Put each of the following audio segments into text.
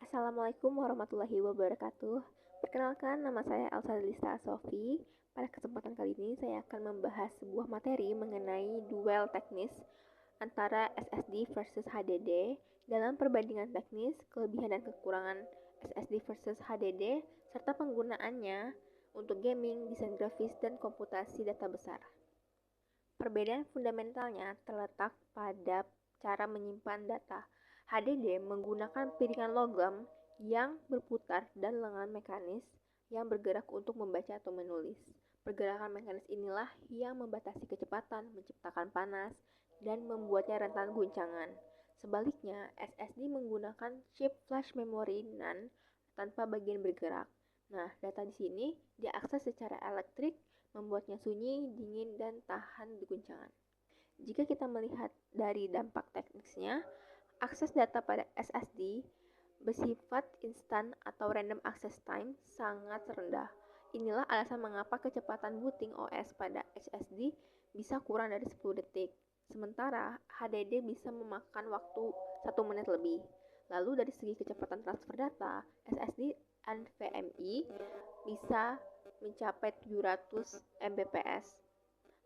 Assalamualaikum warahmatullahi wabarakatuh. Perkenalkan, nama saya Elsa Delista Sofi. Pada kesempatan kali ini saya akan membahas sebuah materi mengenai duel teknis antara SSD versus HDD dalam perbandingan teknis, kelebihan dan kekurangan SSD versus HDD, serta penggunaannya untuk gaming, desain grafis, dan komputasi data besar. Perbedaan fundamentalnya terletak pada cara menyimpan data. HDD menggunakan piringan logam yang berputar dan lengan mekanis yang bergerak untuk membaca atau menulis. Pergerakan mekanis inilah yang membatasi kecepatan, menciptakan panas, dan membuatnya rentan guncangan. Sebaliknya, SSD menggunakan chip flash memory NAND tanpa bagian bergerak. Nah, data di sini diakses secara elektrik, membuatnya sunyi, dingin, dan tahan guncangan. Jika kita melihat dari dampak teknisnya, akses data pada SSD bersifat instan atau random access time sangat rendah. Inilah alasan mengapa kecepatan booting OS pada SSD bisa kurang dari 10 detik. Sementara HDD bisa memakan waktu 1 menit lebih. Lalu dari segi kecepatan transfer data, SSD NVMe bisa mencapai 700 Mbps.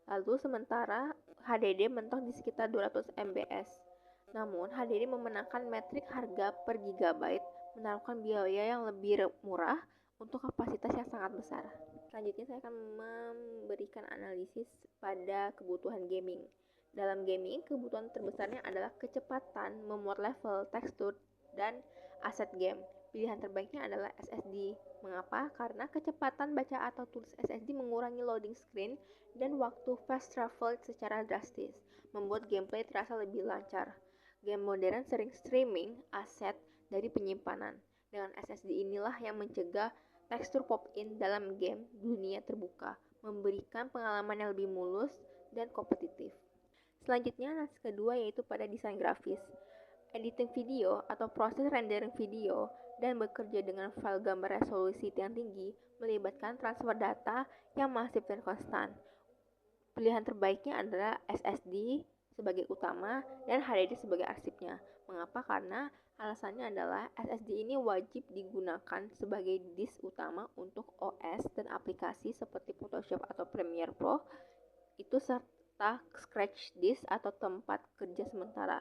Lalu sementara HDD mentok di sekitar 200 Mbps. Namun HDD memenangkan metrik harga per gigabyte, menaruhkan biaya yang lebih murah untuk kapasitas yang sangat besar. Selanjutnya saya akan memberikan analisis pada kebutuhan gaming. Dalam gaming, kebutuhan terbesarnya adalah kecepatan memuat level, tekstur, dan aset game. Pilihan terbaiknya adalah SSD. Mengapa? Karena kecepatan baca atau tulis SSD mengurangi loading screen dan waktu fast travel secara drastis, membuat gameplay terasa lebih lancar. Game modern sering streaming aset dari penyimpanan. Dengan SSD inilah yang mencegah tekstur pop-in dalam game dunia terbuka, memberikan pengalaman yang lebih mulus dan kompetitif. Selanjutnya, analisis kedua yaitu pada desain grafis. Editing video atau proses rendering video dan bekerja dengan file gambar resolusi yang tinggi melibatkan transfer data yang masif dan konstan. Pilihan terbaiknya adalah SSD sebagai utama dan HDD sebagai arsipnya. Mengapa? Karena alasannya adalah SSD ini wajib digunakan sebagai disk utama untuk OS dan aplikasi seperti Photoshop atau Premiere Pro, itu serta scratch disk atau tempat kerja sementara.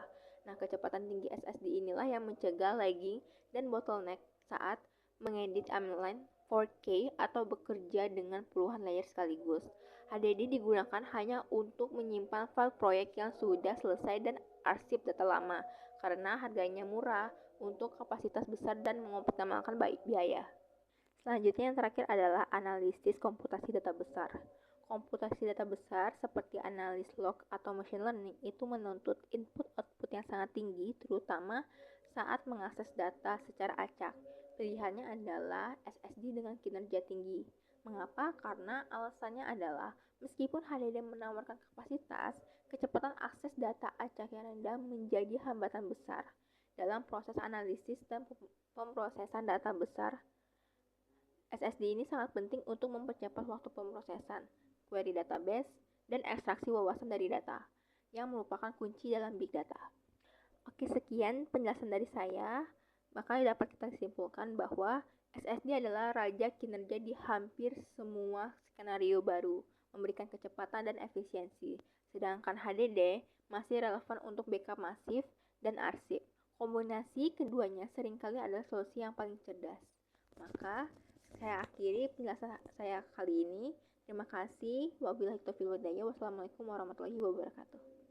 Nah, kecepatan tinggi SSD inilah yang mencegah lagging dan bottleneck saat mengedit online 4K atau bekerja dengan puluhan layer sekaligus. HDD digunakan hanya untuk menyimpan file proyek yang sudah selesai dan arsip data lama karena harganya murah untuk kapasitas besar dan mengoptimalkan biaya. Selanjutnya yang terakhir adalah analisis komputasi data besar. Komputasi data besar seperti analis log atau machine learning itu menuntut input-output yang sangat tinggi, terutama saat mengakses data secara acak. Pilihannya adalah SSD dengan kinerja tinggi. Mengapa? Karena alasannya adalah meskipun HDD menawarkan kapasitas, kecepatan akses data acak yang rendah menjadi hambatan besar dalam proses analisis dan pemrosesan data besar. SSD ini sangat penting untuk mempercepat waktu pemrosesan, query database, dan ekstraksi wawasan dari data, yang merupakan kunci dalam big data. Oke, sekian penjelasan dari saya. Maka dapat kita simpulkan bahwa SSD adalah raja kinerja di hampir semua skenario baru, memberikan kecepatan dan efisiensi. Sedangkan HDD masih relevan untuk backup masif dan arsip. Kombinasi keduanya seringkali adalah solusi yang paling cerdas. Maka saya akhiri penjelasan saya kali ini. Terima kasih. Wabillahi taufiq wal hidayah. Wassalamualaikum warahmatullahi wabarakatuh.